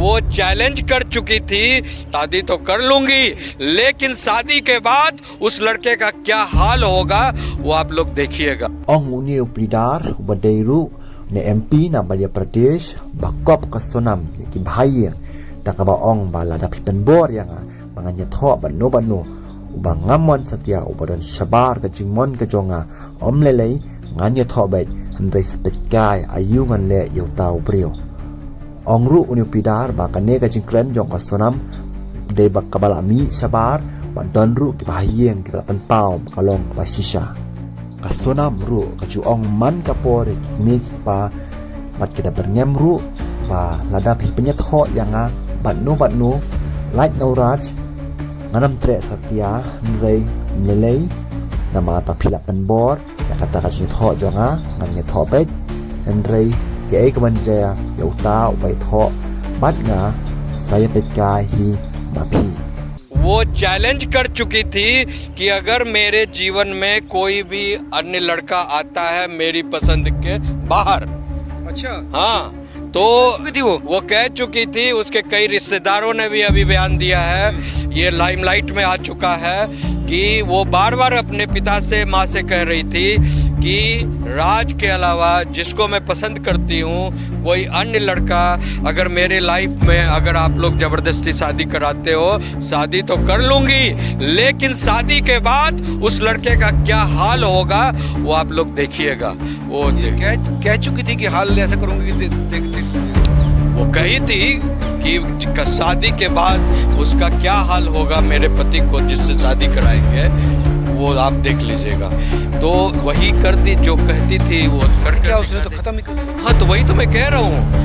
वो चैलेंज कर चुकी थी शादी तो कर लूंगी, लेकिन शादी के बाद उस लड़के का क्या हाल होगा वो आप लोग देखिएगा। Ong Uniu Pridar Badairu ne MP na Madhya Pradesh bakop kasonam ki bahaya takaba ong bala dapi penbor yang manganya tho banu ubang ngamon satya ubadan shabar ka jingmon ka jonga omlelei nganya tho bai handai sepetkai ayungan le yotau brio ong ru Uniu Pridar bakane ka jingkren jong kasonam de bakabalami shabar bandon ru ki bahaya ki penpau kalong ka shisha kasonam ru kaju ong man kapore kimik pa mat kita bernyam ru pa ladap hi penyet ho yanga batnu light no raj nganam tre satya nrei nlelei nama pa phila penbor ya kata kaju tho jonga ngamnya tho pet nrei ke ai kaman jaya yauta upai tho bat nga saya pet kai hi mapi वो challenge कर चुकी थी कि अगर मेरे जीवन में कोई भी अन्य लड़का आता है मेरी पसंद के बाहर, अच्छा हाँ तो वो कह चुकी थी। उसके कई रिश्तेदारों ने भी अभी बयान दिया है, ये लाइमलाइट में आ चुका है कि वो बार बार अपने पिता से माँ से कह रही थी कि राज के अलावा जिसको मैं पसंद करती हूँ कोई अन्य लड़का अगर मेरे लाइफ में अगर आप लोग ज़बरदस्ती शादी कराते हो शादी तो कर लूँगी, लेकिन शादी के बाद उस लड़के का क्या हाल होगा वो आप लोग देखिएगा। वो कह चुकी थी कि हाल ऐसा करूंगी वो कही थी कि शादी के बाद उसका क्या हाल होगा मेरे पति को जिससे शादी कराएंगे वो आप देख लीजिएगा। तो वही करती जो कहती थी वो कर क्या उसने तो खत्म ही कर दिया। हाँ तो वही तो मैं कह रहा हूँ।